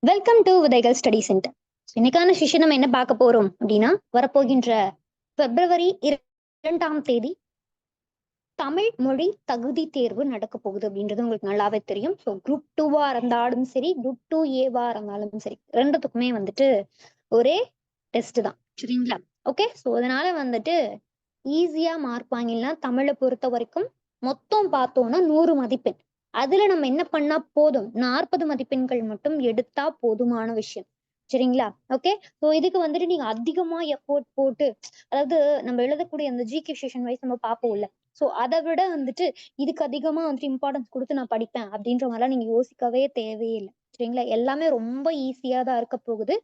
Welcome to விதைகள் study centre. இன்னைக்கான session நம்ம என்ன பார்க்க போறோம் அப்படின்னா, வரப்போகின்ற பிப்ரவரி 2ஆம் தேதி தமிழ் மொழி தகுதி தேர்வு நடக்க போகுது அப்படின்றது உங்களுக்கு நல்லாவே தெரியும். ஸோ குரூப் 2வா இருந்தாலும் சரி, குரூப் 2A இருந்தாலும் சரி, ரெண்டுத்துக்குமே வந்துட்டு ஒரே டெஸ்ட் தான், சரிங்களா? ஓகே, ஸோ அதனால வந்துட்டு ஈஸியா மார்க் வாங்கிடலாம். தமிழை பொறுத்த வரைக்கும் மொத்தம் பார்த்தோம்னா 100 மதிப்பெண். அதுல நம்ம என்ன பண்ணா போதும், 40 மதிப்பெண்கள் மட்டும் எடுத்தா போதுமான விஷயம், சரிங்களா? ஓகே, ஸோ இதுக்கு வந்துட்டு நீங்க அதிகமா எஃபோர்ட் போட்டு, அதாவது நம்ம எழுதக்கூடிய அந்த ஜிகே செஷன் வைஸ் நம்ம பார்ப்போம்ல, ஸோ அதை விட வந்துட்டு இதுக்கு அதிகமா வந்துட்டு இம்பார்ட்டன்ஸ் கொடுத்து நான் படிப்பேன் அப்படின்ற மாதிரிலாம் நீங்க யோசிக்கவே தேவையில்லை, சரிங்களா? எல்லாமே ரொம்ப ஈஸியா தான் இருக்க போகுது.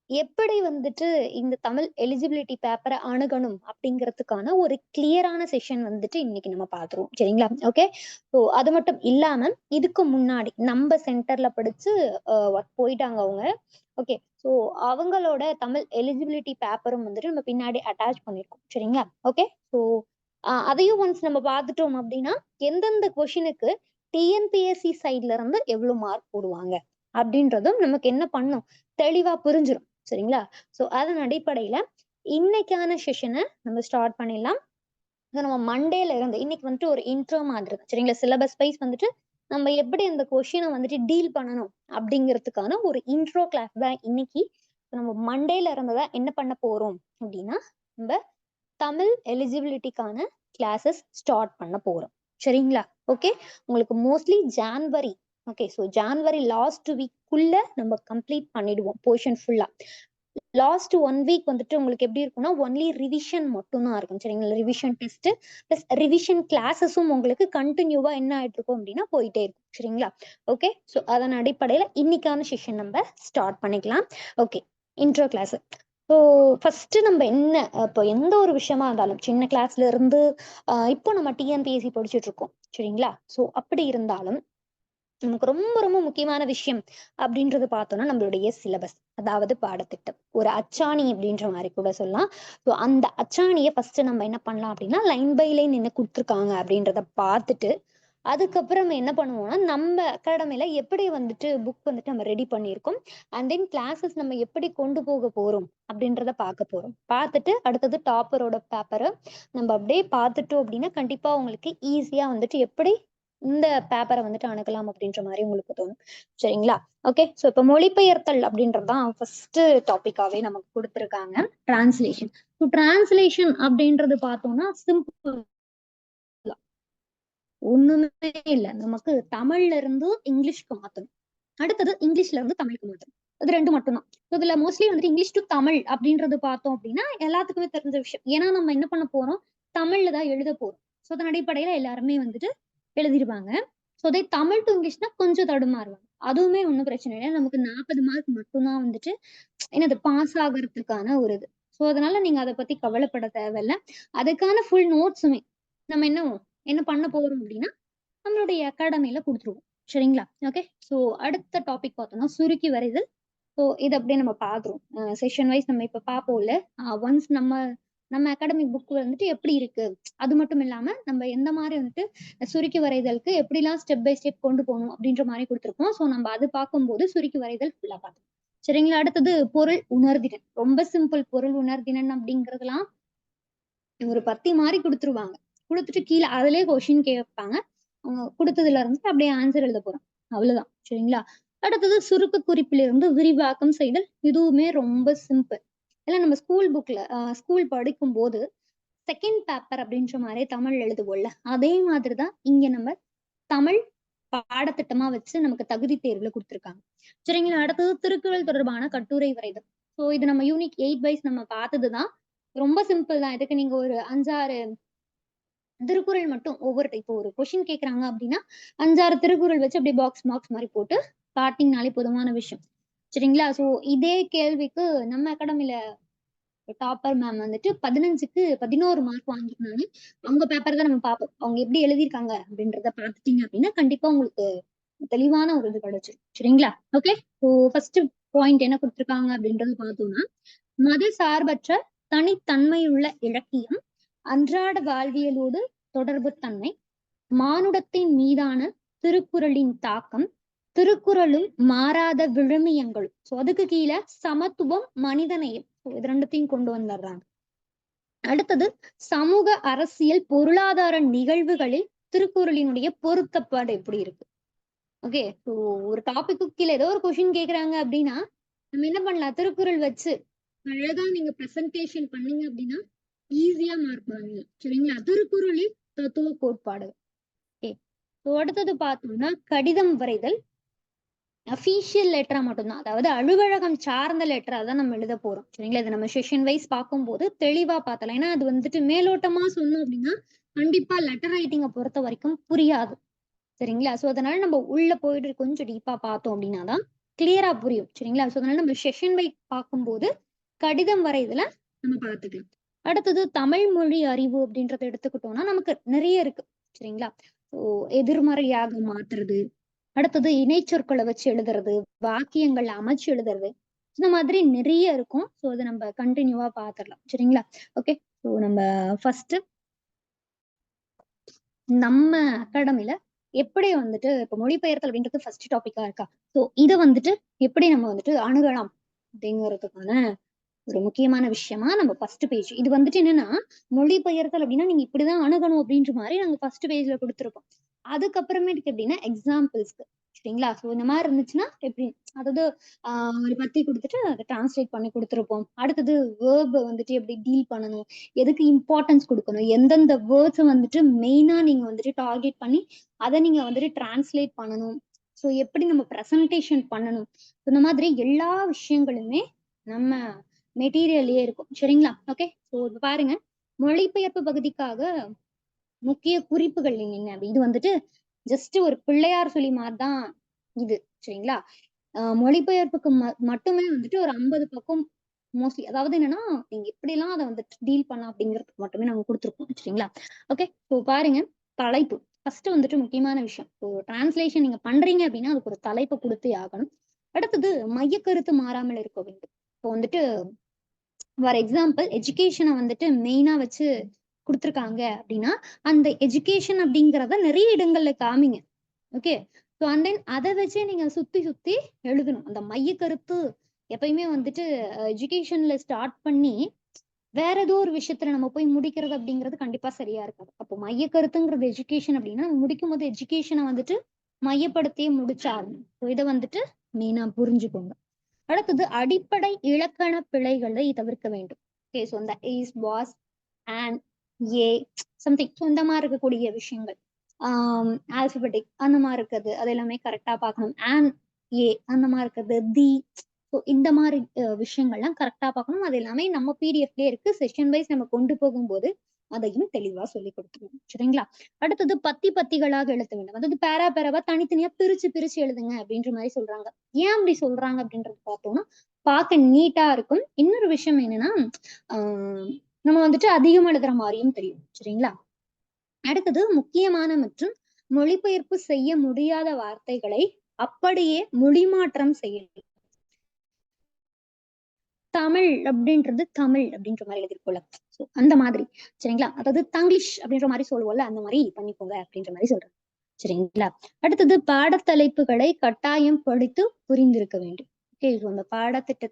எப்படி வந்துட்டு இந்த தமிழ் எலிஜிபிலிட்டி பேப்பரை அணுகணும் அப்படிங்கிறதுக்கான ஒரு கிளியரான செஷன் வந்துட்டு இன்னைக்கு நம்ம பார்த்துருவோம், சரிங்களா? ஓகே, ஸோ அது மட்டும் இல்லாம இதுக்கு முன்னாடி நம்ம சென்டர்ல படிச்சு ஒர்க் போயிட்டாங்க அவங்க. ஓகே, ஸோ அவங்களோட தமிழ் எலிஜிபிலிட்டி பேப்பரும் வந்துட்டு நம்ம பின்னாடி அட்டாச் பண்ணியிருக்கோம், சரிங்களா? ஓகே, ஸோ அதையும் ஒன்ஸ் நம்ம பார்த்துட்டோம் அப்படின்னா எந்தெந்த கொஷினுக்கு டிஎன்பிஎஸ்சி சைட்ல இருந்து எவ்வளவு மார்க் போடுவாங்க அப்படின்றதும் நமக்கு என்ன பண்ணும், தெளிவா புரிஞ்சிடும், சரிங்களா? ஸோ அதன் அடிப்படையில இன்னைக்கான செஷனை நம்ம ஸ்டார்ட் பண்ணிடலாம். நம்ம மண்டேல இருந்து இன்னைக்கு வந்துட்டு ஒரு இன்ட்ரோ மாதிரி தான், சரிங்களா? சிலபஸ் வைஸ் வந்துட்டு நம்ம எப்படி அந்த கொஷினை வந்துட்டு டீல் பண்ணணும் அப்படிங்கிறதுக்கான ஒரு இன்ட்ரோ கிளாஸ் தான் இன்னைக்கு. நம்ம மண்டேல இருந்து தான் என்ன பண்ண போறோம் அப்படின்னா, நம்ம தமிழ் எலிஜிபிலிட்டிக்கான கிளாஸஸ் ஸ்டார்ட் பண்ண போறோம், சரிங்களா? ஓகே, உங்களுக்கு mostly January, okay, so January last வீக்குள்ள நம்ம கம்ப்ளீட் பண்ணிடுவோம் போர்ஷன் ஃபுல்லா. லாஸ்ட் 1 வீக் வந்துட்டு உங்களுக்கு எப்படி இருக்கும்னா ஒன்லி ரிவிஷன் மட்டும் தான் இருக்கும், சரிங்களா? ரிவிஷன் டெஸ்ட் பிளஸ் ரிவிஷன் கிளாஸஸும் உங்களுக்கு கண்டினியூவா என்ன ஆயிட்டு இருக்கும் அப்படின்னா போயிட்டே இருக்கும், சரிங்களா? ஓகே, ஸோ அதன் அடிப்படையில இன்னைக்கான செஷன் நம்ம ஸ்டார்ட் பண்ணிக்கலாம். Okay, intro class. So first நம்ம என்ன, இப்போ எந்த ஒரு விஷயமா இருந்தாலும் சின்ன கிளாஸ்ல இருந்து இப்போ நம்ம டிஎன்பிஎஸ்சி படிச்சுட்டு இருக்கோம், சரிங்களா? ஸோ அப்படி இருந்தாலும் நமக்கு ரொம்ப ரொம்ப முக்கியமான விஷயம் அப்படின்றது பார்த்தோம்னா நம்மளுடைய சிலபஸ், அதாவது பாடத்திட்டம், ஒரு அச்சாணி அப்படின்ற மாதிரி கூட சொல்லலாம். ஸோ அந்த அச்சாணியை ஃபர்ஸ்ட் நம்ம என்ன பண்ணலாம் அப்படின்னா லைன் பை லைன் என்ன கொடுத்துருக்காங்க அப்படின்றத பார்த்துட்டு, அதுக்கப்புறம் என்ன பண்ணுவோம்னா நம்ம அகாடமில எப்படி வந்துட்டு புக் வந்துட்டு நம்ம ரெடி பண்ணியிருக்கோம், அண்ட் தென் கிளாஸஸ் நம்ம எப்படி கொண்டு போக போறோம் அப்படின்றத பார்க்க போறோம். பார்த்துட்டு அடுத்தது டாப்பரோட பேப்பரை நம்ம அப்படியே பார்த்துட்டோம் அப்படின்னா கண்டிப்பா உங்களுக்கு ஈஸியா வந்துட்டு எப்படி இந்த பேப்பரை வந்துட்டு அணுகலாம் அப்படின்ற மாதிரி உங்களுக்கு தோணும், சரிங்களா? ஓகே, ஸோ இப்போ மொழிபெயர்த்தல் அப்படின்றதுதான் ஃபர்ஸ்ட் டாபிக்காவே நமக்கு கொடுத்துருக்காங்க, டிரான்ஸ்லேஷன். ஸோ டிரான்ஸ்லேஷன் அப்படின்றது பார்த்தோம்னா சிம்பிள், ஒண்ணுமே இல்லை, நமக்கு தமிழ்ல இருந்து இங்கிலீஷ்க்கு மாத்தணும், அடுத்தது இங்கிலீஷ்ல இருந்து தமிழுக்கு மாத்தணும், இது ரெண்டு மட்டும்தான். இதுல மோஸ்ட்லி வந்துட்டு இங்கிலீஷ் டு தமிழ் அப்படின்றது பார்த்தோம் அப்படின்னா எல்லாத்துக்குமே தெரிஞ்ச விஷயம், ஏன்னா நம்ம என்ன பண்ண போறோம், தமிழ்ல தான் எழுத போறோம். ஸோ அதன் அடிப்படையில எல்லாருமே வந்துட்டு எழுதிருவாங்க. ஸோ அதே தமிழ் டு இங்கிலீஷ்னா கொஞ்சம் தடுமாறுவாங்க, அதுவுமே ஒன்றும் பிரச்சனை இல்லை. நமக்கு 40 மார்க் மட்டும்தான் வந்துட்டு என்னது பாஸ் ஆகிறதுக்கான ஒரு இது. ஸோ அதனால நீங்க அதை பத்தி கவலைப்பட தேவையில்ல. அதுக்கான ஃபுல் நோட்ஸுமே நம்ம என்ன பண்ண போறோம் அப்படின்னா நம்மளுடைய அகாடமில கொடுத்துருவோம், சரிங்களா? ஓகே, ஸோ அடுத்த டாபிக் பார்த்தோம்னா சுருக்கி வரைதல். ஸோ இது அப்படியே நம்ம பார்க்குறோம் செஷன் வைஸ் நம்ம இப்போ பார்ப்போம்ல. ஒன்ஸ் நம்ம நம்ம அகாடமிக் புக் வந்துட்டு எப்படி இருக்கு, அது மட்டும் இல்லாம நம்ம எந்த மாதிரி வந்துட்டு சுருக்கி வரைதலுக்கு எப்படிலாம் ஸ்டெப் பை ஸ்டெப் கொண்டு போகணும் அப்படின்ற மாதிரி கொடுத்துருக்கோம். ஸோ நம்ம அது பார்க்கும்போது சுருக்கி வரைதல் ஃபுல்லா பார்த்தோம், சரிங்களா? அடுத்தது பொருள் உணர்திறன், ரொம்ப சிம்பிள். பொருள் உணர்திறன் அப்படிங்கிறதுலாம் ஒரு பத்தி மாதிரி கொடுத்துருவாங்க, கொடுத்துட்டு கீழே அதுலயே கொஸ்டின் கேட்பாங்க, அவங்க கொடுத்ததுல இருந்து அப்படியே ஆன்சர் எழுத போறோம், அவ்வளவுதான், சரிங்களா? அடுத்தது சுருக்க குறிப்பிலிருந்து விரிவாக்கம் செய்தல், இதுவுமே ரொம்ப சிம்பிள். எல்லாம் நம்ம ஸ்கூல் புக்ல ஸ்கூல் படிக்கும் போது செகண்ட் பேப்பர் அப்படின்ற மாதிரி தமிழ் எழுதுவோம்ல, அதே மாதிரிதான் இங்க நம்ம தமிழ் பாடத்திட்டமா வச்சு நமக்கு தகுதி தேர்வுல கொடுத்துருக்காங்க, சரிங்களா? அடுத்தது திருக்குறள் தொடர்பான கட்டுரை வரைதல். ஸோ இது நம்ம யூனிட் 8 வைஸ் நம்ம பார்த்ததுதான், ரொம்ப சிம்பிள் தான். இதுக்கு நீங்க ஒரு 5-6 திருக்குறள் மட்டும் ஒவ்வொரு இப்போ ஒரு கொஸ்டின் கேட்கறாங்க அப்படின்னா 5-6 திருக்குறள் வச்சு அப்படியே பாக்ஸ் பாக்ஸ் மாதிரி போட்டு காட்டிங்கனாலே போதுமான விஷயம், சரிங்களா? ஸோ இதே கேள்விக்கு நம்ம அகாடமில டாப்பர் மேம் வந்துட்டு 15க்கு 11 மார்க் வாங்கிருந்தாங்க. அவங்க பேப்பர் தான் நம்ம பார்ப்போம், அவங்க எப்படி எழுதியிருக்காங்க அப்படின்றத பார்த்துட்டீங்க அப்படின்னா கண்டிப்பா உங்களுக்கு தெளிவான ஒரு இது கிடைச்சிடும், சரிங்களா? ஓகே, ஸோ ஃபர்ஸ்ட் பாயிண்ட் என்ன கொடுத்துருக்காங்க அப்படின்றது பார்த்தோம்னா, மத சார்பற்ற தனித்தன்மையுள்ள இலக்கியம், அன்றாட வாழ்வியலோடு தொடர்பு தன்மை, மானுடத்தின் மீதான திருக்குறளின் தாக்கம், திருக்குறளும் மாறாத விழுமியங்களும். சோ அதுக்கு கீழே சமத்துவம், மனிதநேயம், இது ரெண்டுத்தையும் கொண்டு வந்துடுறாங்க. அடுத்தது சமூக, அரசியல், பொருளாதார நிகழ்வுகளில் திருக்குறளினுடைய பொருத்தப்பாடு எப்படி இருக்கு. ஓகே, ஸோ ஒரு டாபிக்கு கீழே ஏதோ ஒரு கொஸ்டின் கேக்குறாங்க அப்படின்னா நம்ம என்ன பண்ணலாம், திருக்குறள் வச்சு அழகா நீங்க பிரசன்டேஷன் பண்ணீங்க அப்படின்னா ஈஸியா மார்க் வாங்கலாம். சரிங்களா? திருக்குறளில் தத்துவ கோட்பாடு. ஓகே, ஸோ அடுத்தது பார்த்தோம்னா கடிதம் வரைதல் அஃபீஷியல் லெட்டரா மட்டும்தான், அதாவது அலுவலகம் சார்ந்த லெட்டரா தான் நம்ம எழுத போறோம். சரிங்களா? இது நம்ம செஷன் வைஸ் பார்க்கும்போது தெளிவா பார்த்தலாம். ஏன்னா அது வந்துட்டு மேலோட்டமா சொன்னோம் அப்படின்னா கண்டிப்பா லெட்டர் ரைட்டிங்கை பொறுத்த வரைக்கும் புரியாது. சரிங்களா? சோ அதனால நம்ம உள்ள போயிட்டு கொஞ்சம் டீப்பா பார்த்தோம் அப்படின்னா தான் கிளியரா புரியும். சரிங்களா? சோ அதனால நம்ம செஷன் வைஸ் பார்க்கும்போது கடிதம் வரைதுல நம்ம பார்த்துக்கலாம். அடுத்தது தமிழ் மொழி அறிவு அப்படின்றத எடுத்துக்கிட்டோம்னா நமக்கு நிறைய இருக்கு. சரிங்களா? ஸோ எதிர்மறையாக மாத்துறது, அடுத்தது இணைச்சொற்களை வச்சு எழுதுறது, வாக்கியங்கள் அமைச்சு எழுதுறது, இந்த மாதிரி நிறைய இருக்கும். ஸோ அதை நம்ம கண்டினியூவா பார்த்துடலாம். சரிங்களா? ஓகே, ஸோ நம்ம ஃபர்ஸ்ட் நம்ம அகாடமில எப்படி வந்துட்டு இப்ப மொழிபெயர்த்தல் அப்படின்றது ஃபர்ஸ்ட் டாபிக்கா இருக்கா. ஸோ இதை வந்துட்டு எப்படி நம்ம வந்துட்டு அணுகலாம் அப்படிங்கிறதுக்கான ஒரு முக்கியமான விஷயமா நம்ம ஃபர்ஸ்ட் பேஜ். இது வந்துட்டு என்னன்னா மொழிபெயர்த்தல் அப்படின்னா நீங்க இப்படிதான் அணுகணும் அப்படின்ற மாதிரி நாங்க ஃபர்ஸ்ட் பேஜ்ல கொடுத்துருப்போம். அதுக்கப்புறமேட்டுக்கு எப்படின்னா எக்ஸாம்பிள்ஸ்க்கு. சரிங்களா? ஸோ இந்த மாதிரி இருந்துச்சுன்னா எப்படி, அதாவது ஒரு பத்தி கொடுத்துட்டு அதை டிரான்ஸ்லேட் பண்ணி கொடுத்துருப்போம். அடுத்தது வேர்பை வந்துட்டு எப்படி டீல் பண்ணணும், எதுக்கு இம்பார்ட்டன்ஸ் கொடுக்கணும், எந்தெந்த வேர்ட்ஸை வந்துட்டு மெயினா நீங்க வந்துட்டு டார்கெட் பண்ணி அதை நீங்க வந்துட்டு டிரான்ஸ்லேட் பண்ணணும், ஸோ எப்படி நம்ம ப்ரெசன்டேஷன் பண்ணணும், இந்த மாதிரி எல்லா விஷயங்களுமே நம்ம மெட்டீரியல்லயே இருக்கும். சரிங்களா? ஓகே, ஸோ இப்ப பாருங்க மொழிபெயர்ப்பு பகுதிக்காக முக்கிய குறிப்புகள் என்ன. இது வந்துட்டு ஜஸ்ட் ஒரு பிள்ளையார் சொல்லி மாதிரிதான் இது. சரிங்களா? மொழிபெயர்ப்புக்கு மட்டுமே வந்துட்டு ஒரு 50 பக்கம் மோஸ்ட்லி, அதாவது என்னன்னா நீங்க எப்படி எல்லாம் அதை வந்துட்டு டீல் பண்ணலாம் அப்படிங்கிறதுக்கு மட்டுமே நாங்க கொடுத்துருக்கோம். சரிங்களா? ஓகே, ஸோ பாருங்க தலைப்பு ஃபர்ஸ்ட் வந்துட்டு முக்கியமான விஷயம். ஸோ டிரான்ஸ்லேஷன் நீங்க பண்றீங்க அப்படின்னா அதுக்கு ஒரு தலைப்பை கொடுத்தே ஆகணும். அடுத்தது மையக்கருத்து மாறாமல் இருக்க வேண்டும். இப்போ வந்துட்டு ஃபார் எக்ஸாம்பிள் எஜுகேஷனை வந்துட்டு மெயினா வச்சு கொடுத்துருக்காங்க அப்படின்னா அந்த எஜுகேஷன் அப்படிங்கிறத நிறைய இடங்கள்ல காமிங்க. ஓகே, ஸோ அண்ட் தென் அதை வச்சே நீங்க சுத்தி சுத்தி எழுதணும். அந்த மைய கருத்து எப்பயுமே வந்துட்டு எஜுகேஷன்ல ஸ்டார்ட் பண்ணி வேற ஏதோ ஒரு விஷயத்துல நம்ம போய் முடிக்கிறது அப்படிங்கிறது கண்டிப்பா சரியா இருக்காது. அப்போ மைய கருத்துங்கிறது எஜுகேஷன் அப்படின்னா முடிக்கும் போது எஜுகேஷனை வந்துட்டு மையப்படுத்தியே முடிச்சாகணும். ஸோ இதை வந்துட்டு மெயினா புரிஞ்சுக்கோங்க. அடுத்தது அடிப்படை இலக்கண பிழைகளை தவிர்க்க வேண்டும். ஓகே, ஸோ இந்த is, was, and, A, something, so இந்த மாதிரி இருக்கக்கூடிய விஷயங்கள், ஆல்பபெட்டிக் அந்த மாதிரி இருக்குது அது எல்லாமே கரெக்டா பார்க்கணும். அண்ட், ஏ அந்த மாதிரி இருக்குது, தி, ஸோ இந்த மாதிரி விஷயங்கள்லாம் கரெக்டா பார்க்கணும். அது எல்லாமே நம்ம பிடிஎஃப்லயே இருக்கு. செஷன் வைஸ் நம்ம கொண்டு போகும்போது அதையும் தெளிவா சொல்லி கொடுத்துருவோம். சரிங்களா? அடுத்தது பத்திகளாக எழுத வேண்டும். அதாவது பேராவா தனித்தனியா பிரிச்சு பிரிச்சு எழுதுங்க அப்படின்ற மாதிரி சொல்றாங்க. ஏன் அப்படி சொல்றாங்க அப்படின்றது பார்த்தோம்னா பார்க்க நீட்டா இருக்கும். இன்னொரு விஷயம் என்னன்னா நம்ம வந்துட்டு அதிகமா எழுதுற மாதிரியும் தெரியும். சரிங்களா? அடுத்தது முக்கியமான மற்றும் மொழிபெயர்ப்பு செய்ய முடியாத வார்த்தைகளை அப்படியே மொழிமாற்றம் செய்யணும். தமிழ் அப்படின்றது தமிழ் அப்படின்ற மாதிரி எழுதிருக்கோம்ல, சோ அந்த மாதிரி. சரிங்களா? அதாவது தங்கிலீஷ் அப்படின்ற மாதிரி சொல்லுவோம்ல, அந்த மாதிரி பண்ணிக்கோங்க அப்படின்ற மாதிரி சொல்றேன். சரிங்களா? அடுத்தது பாடத்தலைப்புகளை கட்டாயம் படித்து புரிந்திருக்க வேண்டும். ஓகே, அந்த பாடத்திட்ட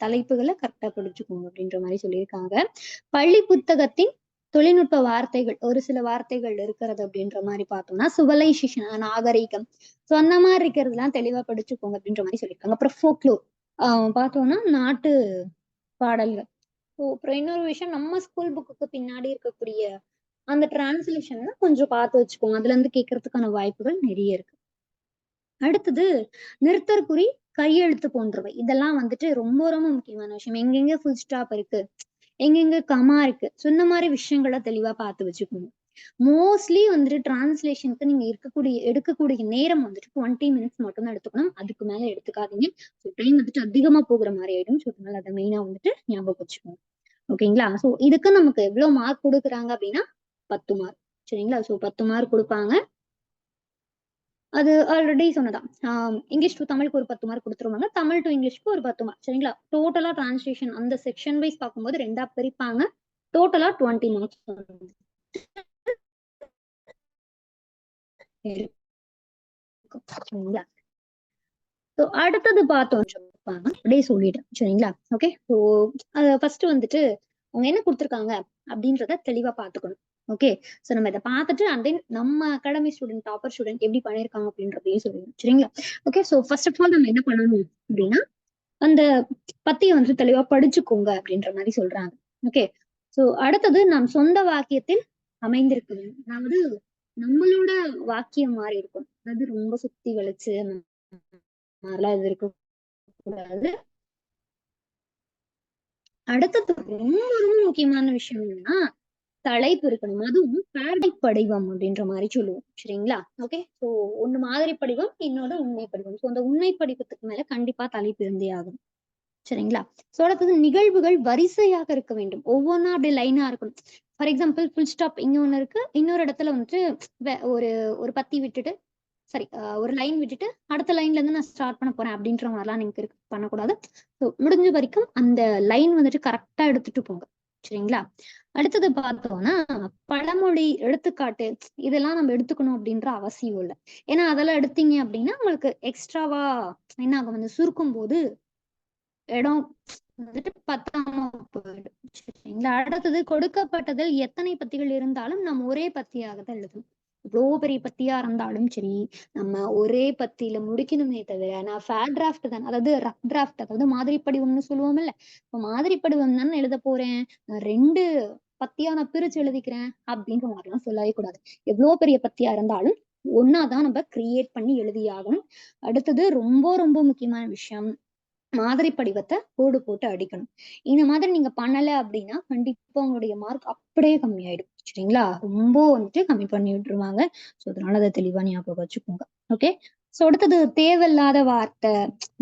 தலைப்புகளை கரெக்டா படிச்சுக்கோங்க அப்படின்ற மாதிரி சொல்லியிருக்காங்க. பள்ளி புத்தகத்தின் தொழில்நுட்ப வார்த்தைகள், ஒரு சில வார்த்தைகள் இருக்கிறது அப்படின்ற மாதிரி பார்த்தோம்னா சிவிலைசேஷன், நாகரிகம், சோ அந்த மாதிரி இருக்கிறதுலாம் தெளிவா படிச்சுக்கோங்க அப்படின்ற மாதிரி சொல்லியிருக்காங்க. அப்புறம் ஃபோக்லோர் பார்த்தோம்னா நாட்டு பாடல்கள். ஸோ அப்புறம் இன்னொரு விஷயம், நம்ம ஸ்கூல் புக்குக்கு பின்னாடி இருக்கக்கூடிய அந்த டிரான்ஸ்லேஷன் கொஞ்சம் பார்த்து வச்சுக்கோங்க. அதுல இருந்து கேட்கறதுக்கான வாய்ப்புகள் நிறைய இருக்கு. அடுத்தது நிறுத்தற்குறி, கையெழுத்து போன்றவை, இதெல்லாம் வந்துட்டு ரொம்ப ரொம்ப முக்கியமான விஷயம். எங்கெங்க ஃபுல் ஸ்டாப் இருக்கு, எங்கெங்க கமா இருக்கு, ஸோ இந்த மாதிரி விஷயங்களை தெளிவா பார்த்து வச்சுக்கோங்க. மோஸ்ட்லி வந்துட்டு டிரான்ஸ்லேஷனுக்கு நீங்க எடுக்கக்கூடிய நேரம் வந்துட்டு 20 மினிட்ஸ் மட்டும் தான் எடுத்துக்கணும். அதுக்கு மேல எடுத்துக்காதீங்க. ஸோ டைம் வந்துட்டு அதிகமா போகிற மாதிரி ஆயிடும். ஸோ அதனால அதை மெயினா வந்துட்டு ஞாபகம் வச்சுக்கோங்க. ஓகேங்களா? ஸோ இதுக்கு நமக்கு எவ்வளவு மார்க் கொடுக்குறாங்க அப்படின்னா 10 மார்க். சரிங்களா? ஸோ 10 மார்க் கொடுப்பாங்க. அது ஆல்ரெடி சொன்னதான். இங்கிலீஷ் டு தமிழுக்கு ஒரு 10 மார்க் கொடுத்துருவாங்க. தமிழ் டு இங்கிலீஷ்க்கு ஒரு 10 மார்க். சரிங்களா? டோட்டலா டிரான்ஸ்லேஷன் அந்த செக்ஷன் வைஸ் பார்க்கும்போது 2ஆ பிரிப்பாங்க. டோட்டலா 20 மார்க்ஸ் இருக்கும். சரிங்களா? சோ அடுத்தது பார்த்தோம் அப்படியே சொல்லிட்டேன் சரிங்களா. ஓகே, ஸோ ஃபர்ஸ்ட் வந்துட்டு அவங்க என்ன கொடுத்துருக்காங்க அப்படின்றத தெளிவா பாத்துக்கணும். ஓகே, சோ நம்ம இதை பார்த்துட்டு அண்ட் தென் நம்ம அகாடமி ஸ்டூடெண்ட் டாப்பர் ஸ்டூடெண்ட் எப்படி பண்ணிருக்காங்க அப்படின்றதையும் சொல்லுவோம் சரிங்களா. Okay, so first of all நம்ம என்ன பண்ணணும் அப்படின்னா அந்த பத்திய வந்து தெளிவா படிச்சுக்கோங்க அப்படின்ற மாதிரி சொல்றாங்க. ஓகே, சோ அடுத்தது நம் சொந்த வாக்கியத்தில் அமைந்திருக்க வேண்டும். அதாவது நம்மளோட வாக்கியம் மாறி இருக்கும். அதாவது ரொம்ப சுத்தி வளைச்சு மாதிரிலாம் இது இருக்க கூடாது. அடுத்தது ரொம்ப ரொம்ப முக்கியமான விஷயம் என்னன்னா தலைப்பு இருக்கணும். அதுவும் பேடை படிவம் அப்படின்ற மாதிரி சொல்லுவோம் சரிங்களா. ஓகே, சோ ஒண்ணு மாதிரி படிவம், இன்னொரு உண்மை படிவம். சோ அந்த உண்மை படிவத்துக்கு மேல கண்டிப்பா தலைப்பு இருந்தே ஆகும் சரிங்களா. சோ அடுத்தது நிகழ்வுகள் வரிசையாக இருக்க வேண்டும். ஒவ்வொன்னா அப்படியே லைனா இருக்கணும். ஃபார் எக்ஸாம்பிள் ஃபுல் ஸ்டாப் இங்க ஒண்ணு இருக்கு, இன்னொரு இடத்துல வந்துட்டு ஒரு ஒரு பத்தி விட்டுட்டு சரி ஒரு லைன் விட்டுட்டு அடுத்த லைன்ல இருந்து நான் ஸ்டார்ட் பண்ண போறேன் அப்படின்ற மாதிரிலாம் நீங்க பண்ணக்கூடாது. ஸோ முடிஞ்ச வரைக்கும் அந்த லைன் வந்துட்டு கரெக்டா எடுத்துட்டு போங்க சரிங்களா. அடுத்தது பார்த்தோம்னா பழமொழி எடுத்துக்காட்டு இதெல்லாம் நம்ம எடுத்துக்கணும் அப்படின்ற அவசியம் இல்லை. ஏன்னா அதெல்லாம் எடுத்தீங்க அப்படின்னா உங்களுக்கு எக்ஸ்ட்ராவா என்ன ஆகும், வந்து சுருக்கும் போது இடம் வந்துட்டு பத்தாம போயிடும் சரிங்களா. அடுத்தது கொடுக்கப்பட்டதில் எத்தனை பத்திகள் இருந்தாலும் நம்ம ஒரே பத்தியாக தான் எழுதணும். இவ்வளோ பெரிய பத்தியா இருந்தாலும் சரி நம்ம ஒரே பத்தியில முடிக்கணுமே தவிர நான் ஃபேர் டிராஃப்ட் தான், அதாவது ரஃப் டிராஃப்ட், அதாவது மாதிரி படிவம்னு சொல்லுவோம் இல்ல, இப்ப மாதிரி படிவம் தானே எழுத போறேன், நான் 2 பத்தியா நான் பிரிச்சு எழுதிக்கிறேன் அப்படின்ற மாதிரிலாம் சொல்லவே கூடாது. எவ்வளவு பெரிய பத்தியா இருந்தாலும் ஒன்னாதான் நம்ம கிரியேட் பண்ணி எழுதியாகணும். அடுத்தது ரொம்ப ரொம்ப முக்கியமான விஷயம், மாதிரி படிவத்தை கோடு போட்டு அடிக்கணும். இந்த மாதிரி நீங்க பண்ணல அப்படின்னா கண்டிப்பா உங்களுடைய மார்க் அப்படியே கம்மியாயிடும் சரிங்களா. ரொம்ப வந்துட்டு கம்மி பண்ணி விட்டுருவாங்க. சோ அதனால அதை தெளிவா ஞாபகம் வச்சுக்கோங்க. ஓகே, சோ அடுத்தது தேவையில்லாத வார்த்தை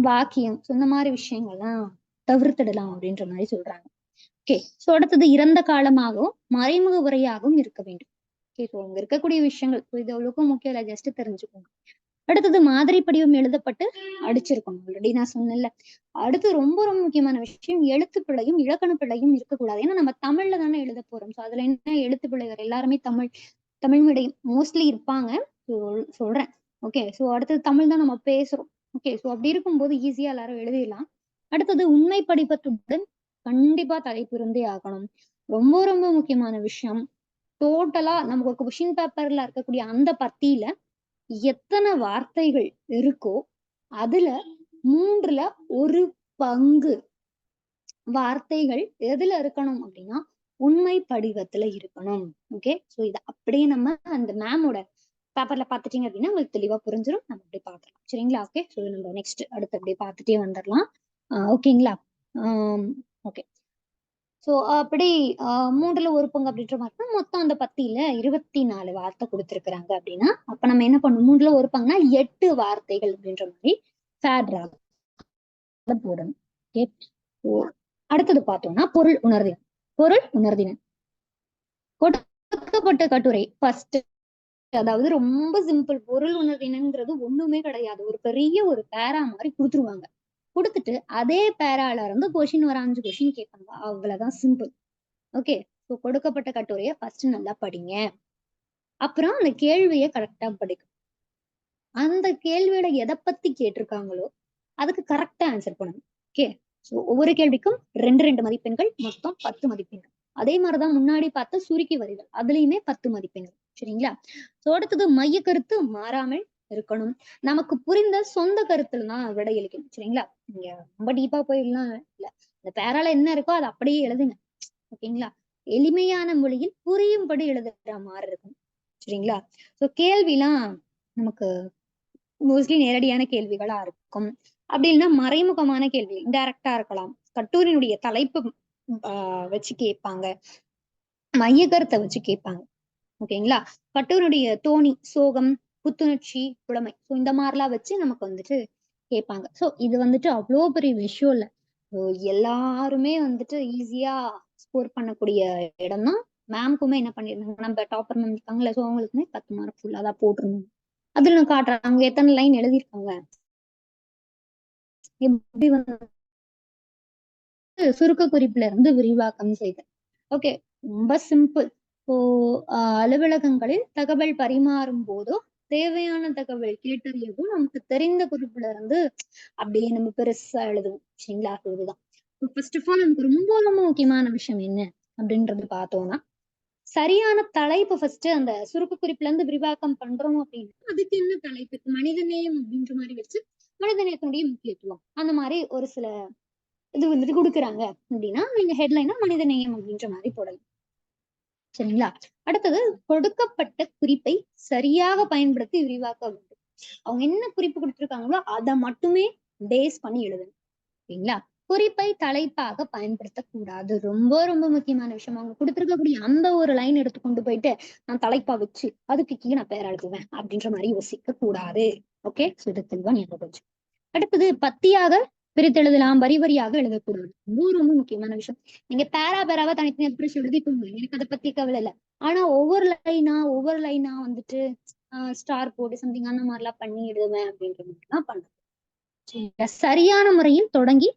வாக்கியம் இந்த மாதிரி விஷயங்கள்லாம் தவிர்த்திடலாம் அப்படின்ற மாதிரி சொல்றாங்க. ஓகே, சோ அடுத்தது இறந்த காலமாகவும் மறைமுக உரையாகவும் இருக்க வேண்டும். ஓகே, சோ அங்க இருக்கக்கூடிய விஷயங்கள் இது அவ்வளவுக்கும் முக்கியம் இல்லை, ஜஸ்ட் தெரிஞ்சுக்கோங்க. அடுத்தது மாதிரி படிவம் எழுதப்பட்டு அடிச்சிருக்கணும். ஆல்ரெடி நான் சொன்னேன்ல. அடுத்து ரொம்ப ரொம்ப முக்கியமான விஷயம் எழுத்து பிழையும் இலக்கண பிழையும் இருக்கக்கூடாது. ஏன்னா நம்ம தமிழ்ல தானே எழுத போறோம். சோ அதுல என்ன எழுத்து பிழைகள், எல்லாருமே தமிழ் மீடியம் மோஸ்ட்லி இருப்பாங்க. சொல்றேன். ஓகே, சோ அடுத்தது தமிழ் தான் நம்ம பேசுறோம். ஓகே, சோ அப்படி இருக்கும்போது ஈஸியா எல்லாரும் எழுதிடலாம். அடுத்தது உண்மை படிவத்துடன் கண்டிப்பா தலைப்பு இருந்தே ஆகணும். ரொம்ப ரொம்ப முக்கியமான விஷயம், டோட்டலா நமக்கு கொஸ்டின் பேப்பர்ல இருக்கக்கூடிய அந்த பத்தியில எத்தனை வார்த்தைகள் இருக்கோ அதுல 3ல 1 பங்கு வார்த்தைகள் எதுல இருக்கணும் அப்படின்னா உண்மை படிவத்துல இருக்கணும். ஓகே, சோ இத அப்படியே நம்ம அந்த மேமோட பேப்பர்ல பாத்துட்டீங்க அப்படின்னா உங்களுக்கு தெளிவா புரிஞ்சிடும். நம்ம அப்படியே பாக்கலாம் சரிங்களா. ஓகே, சோ நம்ம நெக்ஸ்ட் அடுத்து அப்படியே பார்த்துட்டே வந்துடலாம். ஓகேங்களா. ஓகே, சோ அப்படி 3ல 1 பங்கு அப்படின்ற மாதிரி மொத்தம் அந்த பத்தியில 24 வார்த்தை கொடுத்திருக்கிறாங்க அப்படின்னா அப்ப நம்ம என்ன பண்ணணும், 3ல 1 பங்குனா 8 வார்த்தைகள் அப்படின்ற மாதிரி போடணும். ஓகே, அடுத்தது பார்த்தோம்னா பொருள் உணர்திறன் கொடுக்கப்பட்ட கட்டுரை ஃபர்ஸ்ட், அதாவது ரொம்ப சிம்பிள். பொருள் உணர்திறன்ங்கிறது ஒண்ணுமே கிடையாது. ஒரு பெரிய ஒரு பேரா மாதிரி கொடுத்துருவாங்க. கொடுத்துட்டு அதே பேரால இருந்து கொஸ்டின் ஒரு 5 கொஸ்டின் கேட்பாங்க. அவ்வளவுதான், சிம்பிள். ஓகே, ஸோ கொடுக்கப்பட்ட கட்டுரையை ஃபர்ஸ்ட் நல்லா படிங்க. அப்புறம் அந்த கேள்வியை கரெக்டா படிக்கும். அந்த கேள்வியோட எதை பத்தி கேட்டிருக்காங்களோ அதுக்கு கரெக்டா ஆன்சர் பண்ணணும். ஓகே, ஸோ ஒவ்வொரு கேள்விக்கும் 2 மதிப்பெண்கள், மொத்தம் 10 மதிப்பெண்கள். அதே மாதிரிதான் முன்னாடி பார்த்த சுருக்கி வரிகள், அதுலயுமே 10 மதிப்பெண்கள் சரிங்களா. ஸோ அடுத்தது மைய கருத்து மாறாமல் இருக்கணும். நமக்கு புரிந்த சொந்த கருத்துல தான் விடையளிக்கணும் சரிங்களா. நீங்க ரொம்ப டீப்பா போயிடலாம் இல்ல, இந்த பேரால என்ன இருக்கோ அதை அப்படியே எழுதுங்க. ஓகேங்களா, எளிமையான மொழியில் புரியும்படி எழுதுற மாதிரி இருக்கும் சரிங்களா. சோ கேள்விலாம் நமக்கு மோஸ்ட்லி நேரடியான கேள்விகளா இருக்கும். அப்படி இல்லைன்னா மறைமுகமான கேள்வி, இன்டைரக்டா இருக்கலாம். கட்டுரையினுடைய தலைப்பு வச்சு கேட்பாங்க, மைய கருத்தை வச்சு கேட்பாங்க. ஓகேங்களா, கட்டுரையுடைய தோணி, சோகம், புத்துணர்ச்சி, புலமை, ஸோ இந்த மாதிரிலாம் வச்சு நமக்கு வந்துட்டு கேட்பாங்க. ஸோ இது வந்துட்டு அவ்வளோ பெரிய விஷயம் இல்லை. எல்லாருமே வந்துட்டு ஈஸியா ஸ்கோர் பண்ணக்கூடிய இடம் தான். மேம்க்குமே என்ன பண்ணிருந்தாங்க, நம்ம டாப்பர் மேம் இருக்காங்கல்ல, ஸோ அவங்களுக்குமே 10 மார்க் ஃபுல்லா தான் போட்டிருந்தாங்க. அதுல நான் காட்டுறேன் அவங்க எத்தனை லைன் எழுதியிருக்காங்க, எப்படி வந்து சுருக்க குறிப்புல இருந்து விரிவாக்கம் செய்தேன். ஓகே, ரொம்ப சிம்பிள். இப்போ அலுவலகங்களில் தகவல் பரிமாறும் போதோ தேவையான தகவல் கேட்டறியவும் நமக்கு தெரிந்த குறிப்புல இருந்து அப்படியே நம்ம பெருசா எழுதுவோம். சரிங்களா? இதுதான் ஃபர்ஸ்ட் ஆஃப் ஆல் நமக்கு ரொம்ப ரொம்ப முக்கியமான விஷயம் என்ன அப்படின்றது பார்த்தோம்னா, சரியான தலைப்பு ஃபர்ஸ்ட் அந்த சுருக்கு குறிப்புல இருந்து விரிவாக்கம் பண்றோம் அப்படின்னா அதுக்கு என்ன தலைப்பு, மனிதநேயம் அப்படின்ற மாதிரி வச்சு மனிதநேயத்தினுடைய முக்கியத்துவம் அந்த மாதிரி ஒரு சில இது வந்துட்டு கொடுக்குறாங்க அப்படின்னா நீங்க ஹெட்லைனா மனிதநேயம் அப்படின்ற மாதிரி போடலாம். சரிங்களா? அடுத்தது கொடுக்கப்பட்ட குறிப்பை சரியாக பயன்படுத்தி விரிவாக்க வேண்டும். அவங்க என்ன குறிப்பு கொடுத்திருக்காங்களோ அதை மட்டுமே பேஸ் பண்ணி எழுதணும். சரிங்களா? குறிப்பை தலைப்பாக பயன்படுத்தக்கூடாது. ரொம்ப ரொம்ப முக்கியமான விஷயம். அவங்க கொடுத்திருக்கக்கூடிய அந்த ஒரு லைன் எடுத்து கொண்டு போயிட்டு நான் தலைப்பா வச்சு அதுக்கு கீழே நான் பேர் எழுதுவேன் அப்படின்ற மாதிரி யோசிக்க கூடாது. ஓகே, இது தெளிவா ஞாபகம் வச்சு. அடுத்தது பத்தியாக பிரித்தெழுதலாம், வரி வரியாக எழுதக்கூடாது. ரொம்ப ரொம்ப முக்கியமான விஷயம். நீங்க பேராவா தனித்தனியா பிரிச்சு எழுதிக்கோங்க, எனக்கு அதை பத்தி கவலை இல்லை. ஆனா ஒவ்வொரு லைனா வந்துட்டு ஸ்டார் போட்டு சம்திங் அந்த மாதிரி எல்லாம் பண்ணி எழுதுவேன் அப்படின்ற மாதிரிலாம் பண்றது. சரியான முறையில் தொடங்கி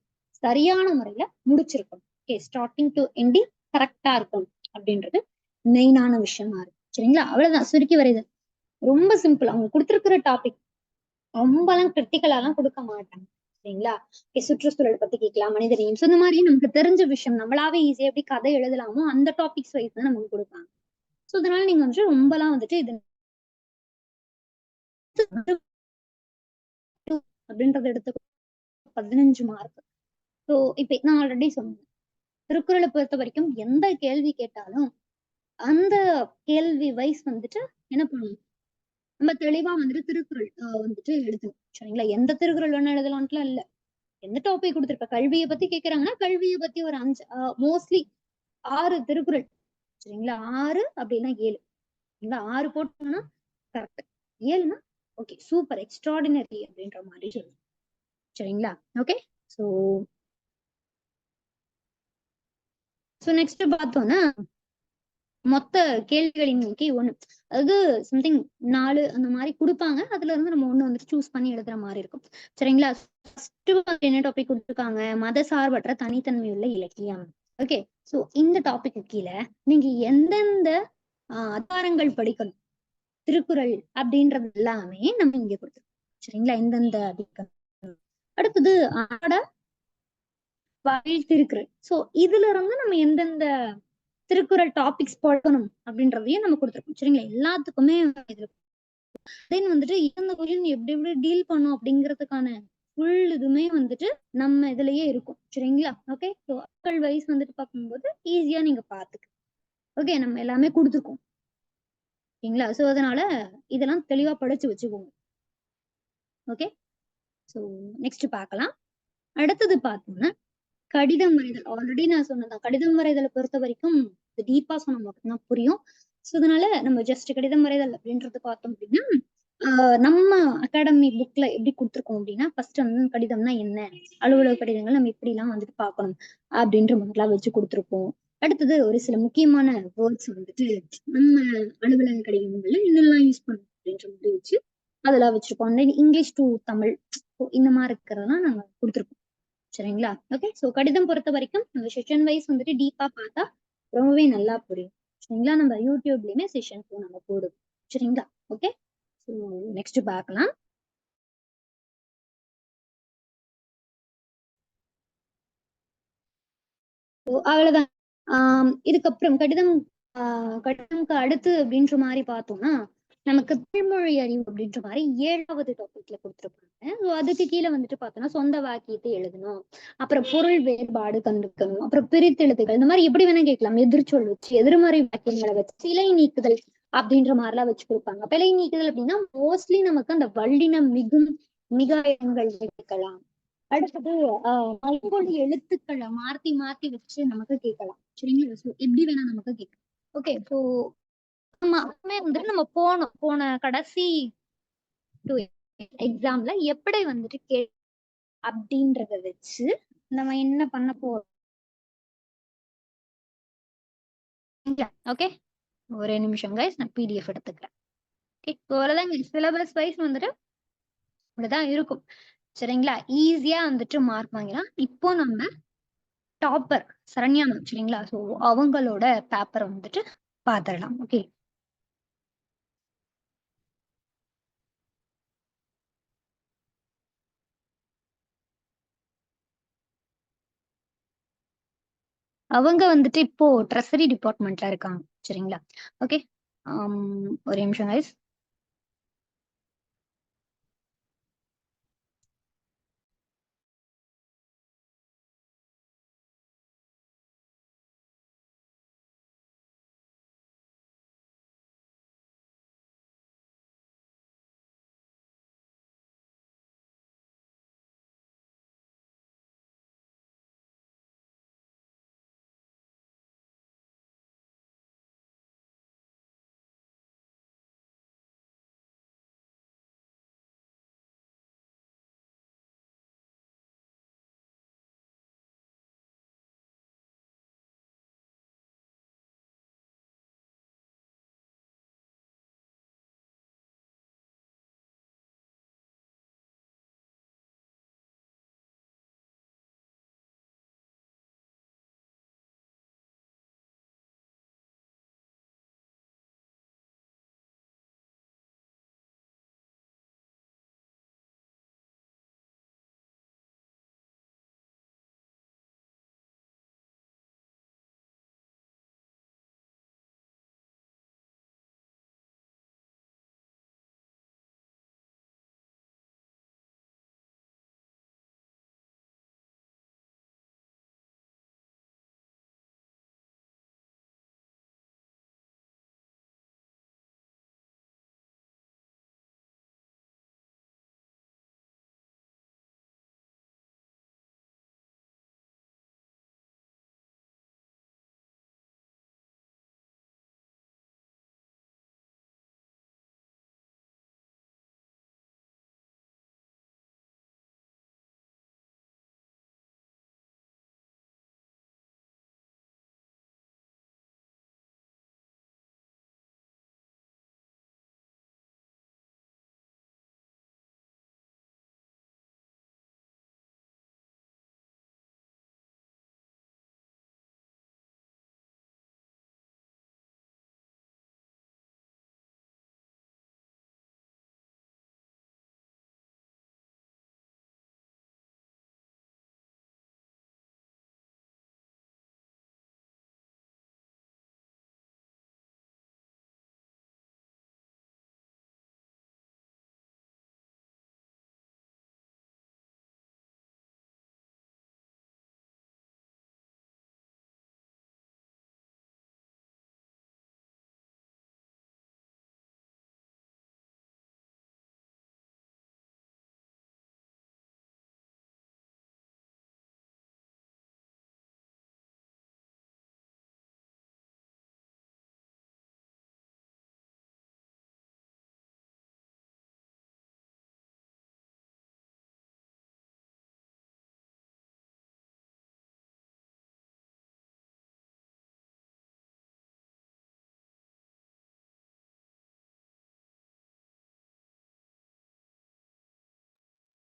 சரியான முறையில முடிச்சிருக்கணும். ஓகே, ஸ்டார்டிங் டு எண்டிங் கரெக்டா இருக்கும் அப்படின்றது மெயினான விஷயமா இருக்கு. சரிங்களா? அவ்வளவுதான், சுருக்கி வரையுது. ரொம்ப சிம்பிள். அவங்க கொடுத்திருக்கிற டாபிக் ரொம்பலாம் கிரிட்டிக்கலாலாம் கொடுக்க மாட்டாங்க. சரிங்களா? சுற்றுச்சூழல் பத்தி கேட்கலாம், மனிதனையும் இந்த மாதிரி நமக்கு தெரிஞ்ச விஷயம் நம்மளாவே ஈஸியா எப்படி கதை எழுதலாமோ அந்த டாபிக்ஸ் வைஸ் தான் நமக்கு கொடுப்பாங்க. சோ அதனால நீங்க வந்துட்டு ரொம்பலாம் வந்துட்டு இது அப்படின்றத எடுத்து 15 மார்க். ஸோ இப்ப நான் ஆல்ரெடி சொன்னேன், திருக்குறளை பொறுத்த வரைக்கும் எந்த கேள்வி கேட்டாலும் அந்த கேள்வி வைஸ் வந்துட்டு என்ன பண்ணணும், நம்ம தெளிவா வந்துட்டு திருக்குறள் வந்துட்டு எழுதணும். சரிங்களா? எந்த திருக்குறள் வேணா எழுதலாம்ட்டுலாம் இல்ல. எந்த டாபிக் கொடுத்துருப்ப, கல்வியை பத்தி கேக்குறாங்கன்னா கல்வியை பத்தி ஒரு 5 மோஸ்ட்லி 6 திருக்குறள். சரிங்களா? 6 அப்படின்னா 7. 6 போட்டோம்னா கரெக்ட், 7னா ஓகே சூப்பர் எக்ஸ்ட்ராடினரி அப்படின்ற மாதிரி சொல்லணும். சரிங்களா? ஓகே. ஸோ நெக்ஸ்ட் பார்த்தோம்னா மொத்த கேள்விகளின் நோக்கி 1, அதாவது சம்திங் 4 அந்த மாதிரி கொடுப்பாங்க. அதுல இருந்து நம்ம 1 வந்துட்டு சூஸ் பண்ணி எழுதுற மாதிரி இருக்கும். சரிங்களா? ஃபர்ஸ்ட் என்ன டாபிக் கொடுத்துருக்காங்க, மத சார்பற்ற தனித்தன்மையுள்ள இலக்கியம். ஓகே, சோ இந்த டாபிக் கீழே நீங்க எந்தெந்த அதிகாரங்கள் படிக்கணும் திருக்குறள் அப்படின்றது எல்லாமே நம்ம இங்க கொடுத்துருக்கோம். சரிங்களா? எந்தெந்த அதிகாரம். அடுத்தது திருக்குறள். சோ இதுல இருந்து நம்ம எந்தெந்த திருக்குறள் டாபிக்ஸ் படிக்கணும் அப்படின்றதையும் நம்ம கொடுத்துருக்கோம். சரிங்களா? எல்லாத்துக்குமே தென் வந்துட்டு இந்த கொஸ்டின் எப்படி எப்படி டீல் பண்ணும் அப்படிங்கிறதுக்கான ஃபுல் இதுமே வந்துட்டு நம்ம இதுலயே இருக்கும். சரிங்களா? ஓகே, ஸோ மக்கள் வைஸ் வந்துட்டு பார்க்கும்போது ஈஸியா நீங்க பாத்துக்க. ஓகே, நம்ம எல்லாமே கொடுத்துருக்கோம். சரிங்களா? ஸோ அதனால இதெல்லாம் தெளிவா படிச்சு வச்சுக்கோங்க. ஓகே, ஸோ நெக்ஸ்ட் பார்க்கலாம். அடுத்தது பார்த்தோம்னா கடிதம் வரைதல். ஆல்ரெடி நான் சொன்னதான், கடிதம் வரைதலை பொறுத்த வரைக்கும் டீப்பா சொன்னா மட்டும்தான் புரியும். ஸோ அதனால நம்ம ஜஸ்ட் கடிதம் வரைதல் அப்படின்றது பார்த்தோம் அப்படின்னா நம்ம அகாடமி புக்ல எப்படி கொடுத்துருக்கோம் அப்படின்னா ஃபர்ஸ்ட் வந்து கடிதம்னா என்ன, அலுவலக கடிதங்கள் நம்ம எப்படி எல்லாம் வந்துட்டு பார்க்கணும் அப்படின்ற மாதிரிலாம் வச்சு கொடுத்துருக்கோம். அடுத்தது ஒரு சில முக்கியமான வேர்ட்ஸ் வந்துட்டு நம்ம அலுவலக கடிதங்கள்ல என்னெல்லாம் யூஸ் பண்ணணும் அப்படின்ற மாதிரி வச்சு அதெல்லாம் வச்சிருக்கோம். இங்கிலீஷ் டு தமிழ் இந்த மாதிரி இருக்கிறதெல்லாம் நாங்க கொடுத்துருக்கோம். சரிங்களா? ஓகே, சோ கடிதம் பொறுத்த வரைக்கும் நம்ம செஷன் வைஸ் வந்துட்டு டீப்பா பார்த்தா ரொம்பவே நல்லா புரியும். சரிங்களா? நம்ம யூடியூப்லயுமே செஷன் நம்ம போடுவோம். சரிங்களா? ஓகே, சோ நெக்ஸ்ட் பார்க்கலாம். அவ்வளவுதான். இதுக்கப்புறம் கடிதம்க்கு அடுத்து அப்படின்ற மாதிரி பார்த்தோம்னா நமக்கு தமிழ்மொழி அறிவு அப்படின்ற மாதிரி 7வது டாபிக்ல கொடுத்துருப்பாங்க. ஸோ அதுக்கு கீழே வந்துட்டு பார்த்தோம்னா சொந்த வாக்கியத்தை எழுதணும், அப்புறம் பொருள் வேறுபாடு கண்டுக்கணும், அப்புறம் பிரித்தெழுத்துகள், இந்த மாதிரி எப்படி வேணா கேட்கலாம். எதிர்ச்சொல் வச்சு, எதிர்மறை வாக்கியங்களை வச்சு, சிலை நீக்குதல் அப்படின்ற மாதிரி எல்லாம் வச்சு கொடுப்பாங்க. பிழை நீக்குதல் அப்படின்னா மோஸ்ட்லி நமக்கு அந்த வல்லினம் மிகும் மிகாயங்கள் கேட்கலாம். அடுத்தது ஐம்பொழி எழுத்துக்களை மாத்தி மாத்தி வச்சு நமக்கு கேட்கலாம். சரிங்களா? எப்படி வேணா நமக்கு கேட்கலாம். ஓகே, ஸோ வந்துட்டு நம்ம போன கடைசி எக்ஸாம்ல எப்படி வந்துட்டு அப்படின்றத வச்சு நம்ம என்ன பண்ண போறோம். ஓகே, ஒரே நிமிஷம் கைஸ், நான் பிடிஎஃப் எடுத்துக்கிறேன். சிலபஸ் வைஸ் வந்துட்டு இப்படிதான் இருக்கும். சரிங்களா? ஈஸியா வந்துட்டு மார்க் வாங்கிக்கலாம். இப்போ நம்ம டாப்பர் சரண்யா மேம், சரிங்களா? ஸோ அவங்களோட பேப்பரை வந்துட்டு பாத்திரலாம். ஓகே, அவங்க வந்துட்டு இப்போ ட்ரெஸரி டிபார்ட்மெண்ட்ல இருக்காங்க. சரிங்களா? ஓகே. ஒரு நிமிஷம் கைஸ்.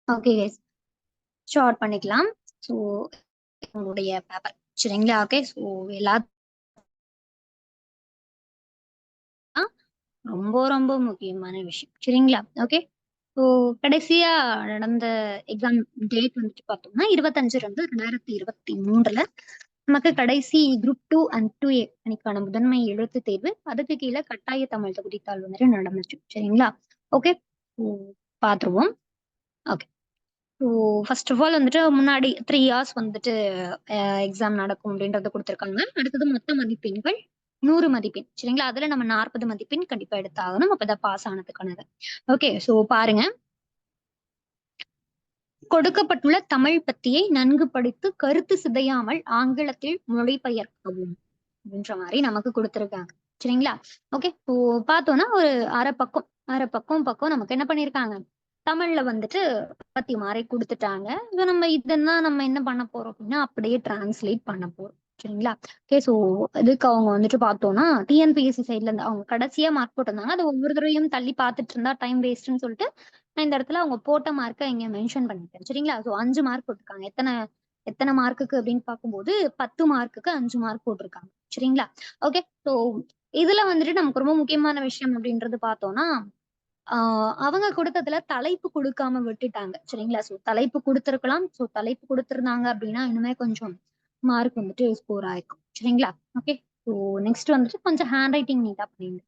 ஓகே கைஸ், ஷார்ட் பண்ணிக்கலாம். ஸோ உங்களுடைய பேப்பர் சரிங்களா? ஓகே. ஸோ எல்லா ரொம்ப ரொம்ப முக்கியமான விஷயம் சரிங்களா? ஓகே. ஸோ கடைசியா நடந்த எக்ஸாம் டேட் வந்துட்டு பார்த்தோம்னா 25/2/2023 நமக்கு கடைசி குரூப் 2 அண்ட் 2A அன்னைக்கான முதன்மை எழுத்து தேர்வு, அதுக்கு கீழே கட்டாய தமிழ் தகுதித்தாள் வந்துட்டு நடந்துச்சு சரிங்களா? ஓகே. பார்த்துருவோம். Okay. So first of all வந்துட்டு முன்னாடி 3 hours வந்துட்டு எக்ஸாம் நடக்கும் அப்படின்றத கொடுத்துருக்காங்க. அடுத்தது மொத்த மதிப்பெண்கள் 100 மதிப்பெண் சரிங்களா? அதுல நம்ம 40 மதிப்பெண் கண்டிப்பா எடுத்தாகணும், அப்பதான் பாஸ் ஆனதுக்கானது. ஓகே. ஸோ பாருங்க, கொடுக்கப்பட்டுள்ள தமிழ் பத்தியை நன்கு படித்து கருத்து சிதையாமல் ஆங்கிலத்தில் மொழிபெயர்க்கவும் அப்படின்ற மாதிரி நமக்கு கொடுத்துருக்காங்க சரிங்களா? ஓகே. ஸோ பார்த்தோம்னா ஒரு அரை பக்கம் நமக்கு என்ன பண்ணிருக்காங்க, தமிழ்ல வந்துட்டு பத்தி மாதிரி கொடுத்துட்டாங்க. இதெல்லாம் நம்ம என்ன பண்ண போறோம் அப்படின்னா அப்படியே டிரான்ஸ்லேட் பண்ண போறோம் சரிங்களா? ஓகே. ஸோ இதுக்கு அவங்க வந்துட்டு பார்த்தோம்னா டிஎன்பிஎஸ்சி சைட்ல இருந்து அவங்க கடைசியா மார்க் போட்டிருந்தாங்க. அது ஒவ்வொரு தடவையும் தள்ளி பார்த்துட்டு இருந்தா டைம் வேஸ்ட்னு சொல்லிட்டு நான் இந்த இடத்துல அவங்க போட்ட மார்க்கை இங்க மென்ஷன் பண்ணிட்டேன் சரிங்களா? ஸோ 5 மார்க் போட்டிருக்காங்க. எத்தனை எத்தனை மார்க்குக்கு அப்படின்னு பார்க்கும்போது 10 மார்க்குக்கு 5 மார்க் போட்டிருக்காங்க சரிங்களா? ஓகே. ஸோ இதுல வந்துட்டு நமக்கு ரொம்ப முக்கியமான விஷயம் அப்படின்றது பார்த்தோம்னா அவங்க கொடுத்ததுல தலைப்பு கொடுக்காம விட்டுட்டாங்க சரிங்களா? ஸோ தலைப்பு கொடுத்திருக்கலாம். ஸோ தலைப்பு கொடுத்திருந்தாங்க அப்படின்னா இன்னுமே கொஞ்சம் மார்க் வந்துட்டு ஸ்கோர் ஆயிருக்கும். சரிங்களா? ஓகே. ஸோ நெக்ஸ்ட் வந்துட்டு கொஞ்சம் ஹேண்ட் ரைட்டிங் நீட்டா பண்ணிருங்க.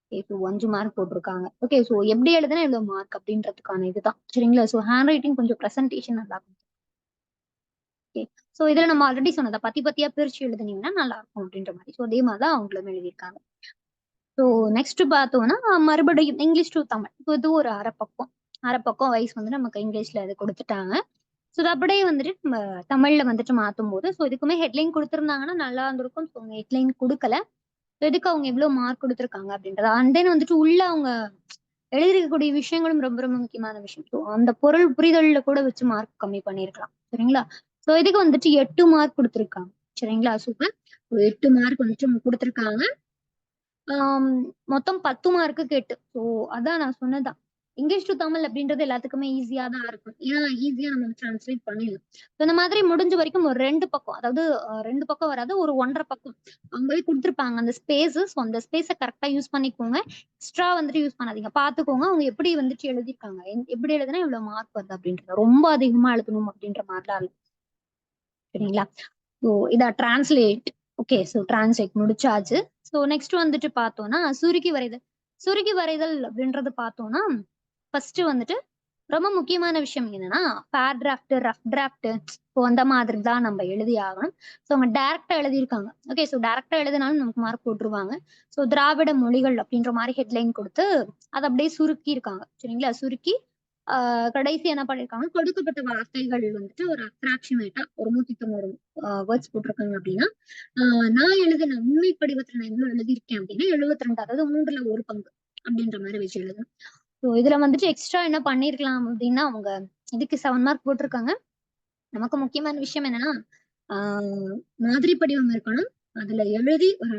ஓகே. ஸோ 5 மார்க் போட்டிருக்காங்க. ஓகே. ஸோ எப்படி எழுதுனா எவ்வளவு மார்க் அப்படின்றதுக்கான இதுதான். சரிங்களா? ஸோ ஹேண்ட் ரைட்டிங் கொஞ்சம் பிரசன்டேஷன் நல்லா இருக்கும். ஓகே. ஸோ இதுல நம்ம ஆல்ரெடி சொன்னதை பத்தியா பிரிச்சு எழுதுனீங்கன்னா நல்லா இருக்கும் அப்படின்ற மாதிரி. ஸோ அதே மாதிரிதான் அவங்களும் எழுதியிருக்காங்க. ஸோ நெக்ஸ்ட் பார்த்தோம்னா மறுபடியும் இங்கிலீஷ் டு தமிழ். இப்போ இது ஒரு அரை பக்கம் வயசு வந்து நமக்கு இங்கிலீஷ்ல இது கொடுத்துட்டாங்க. ஸோ இது அப்படியே வந்துட்டு நம்ம தமிழ்ல வந்துட்டு மாத்தும் போது, ஸோ இதுக்குமே ஹெட்லைன் கொடுத்துருந்தாங்கன்னா நல்லா இருந்திருக்கும். ஸோ ஹெட்லைன் கொடுக்கல. எதுக்கு அவங்க எவ்வளவு மார்க் கொடுத்துருக்காங்க அப்படின்றது. அண்ட் தென் வந்துட்டு உள்ள அவங்க எழுதிருக்கக்கூடிய விஷயங்களும் ரொம்ப ரொம்ப முக்கியமான விஷயம். ஸோ அந்த பொருள் புரிதல்ல கூட வச்சு மார்க் கம்மி பண்ணிருக்கலாம். சரிங்களா? ஸோ இதுக்கு வந்துட்டு 8 மார்க் கொடுத்துருக்காங்க. சரிங்களா? சூப்பர். 8 மார்க் வந்துட்டு கொடுத்துருக்காங்க. மொத்தம் 10 மார்க்கு கேட்டு. ஸோ அதான் நான் சொன்னதுதான். இங்கிலீஷ் டு தமிழ் அப்படின்றது எல்லாத்துக்குமே ஈஸியா தான் இருக்கும். ஏன்னா ஈஸியா நம்ம டிரான்ஸ்லேட் பண்ணிடலாம். ஸோ இந்த மாதிரி முடிஞ்ச வரைக்கும் ஒரு 2 பக்கம், அதாவது 2 பக்கம் வராது, ஒரு 1 1/2 பக்கம் அவங்களே கொடுத்துருப்பாங்க அந்த ஸ்பேஸ். ஸோ அந்த ஸ்பேஸை கரெக்டா யூஸ் பண்ணிக்கோங்க. எக்ஸ்ட்ரா வந்துட்டு யூஸ் பண்ணாதீங்க. பாத்துக்கோங்க அவங்க எப்படி வந்துட்டு எழுதிருக்காங்க, எப்படி எழுதுனா இவ்வளவு மார்க் வருது அப்படின்றது. ரொம்ப அதிகமா எழுதணும் அப்படின்ற மாதிரிலாம் இல்லை. சரிங்களா? ஸோ இதான் டிரான்ஸ்லேட். ஓகே. ஸோ டிரான்ஸ்லேட் முடிச்சாச்சு. ஸோ நெக்ஸ்ட் வந்துட்டு பார்த்தோம்னா சுருக்கி வரைதல். சுருக்கி வரைதல் அப்படின்றது பார்த்தோம்னா ஃபர்ஸ்ட் வந்துட்டு ரொம்ப முக்கியமான விஷயம் என்னன்னா பேராகிராஃப்ட், ரஃப் டிராஃப்ட் இப்போ அந்த மாதிரி தான் நம்ம எழுதி ஆகணும். ஸோ அவங்க டைரக்டா எழுதியிருக்காங்க. ஓகே. ஸோ டைரக்டா எழுதினாலும் நமக்கு மார்க் போட்டுருவாங்க. ஸோ திராவிட மொழிகள் அப்படின்ற மாதிரி ஹெட்லைன் கொடுத்து அதை அப்படியே சுருக்கி இருக்காங்க. சரிங்களா? சுருக்கி கடைசி என்ன பண்ணிருக்காங்க, கொடுக்கப்பட்ட வார்த்தைகள் வந்துட்டு ஒரு அப்ராக்சிமேட்டா ஒரு 190 வேர்ட்ஸ் போட்டிருக்காங்க அப்படின்னா, நான் எழுதின உண்மை படிவத்துல நான் எவ்வளவு எழுதியிருக்கேன் அப்படின்னா 72, அதாவது 3ல் 1 பங்கு அப்படின்ற மாதிரி வச்சு எழுதணும். ஸோ இதுல வந்துட்டு எக்ஸ்ட்ரா என்ன பண்ணிருக்கலாம் அப்படின்னா அவங்க இதுக்கு 7 மார்க் போட்டிருக்காங்க. நமக்கு முக்கியமான விஷயம் என்னன்னா மாதிரி படிவம் இருக்கணும். அதுல எழுதி ஒரு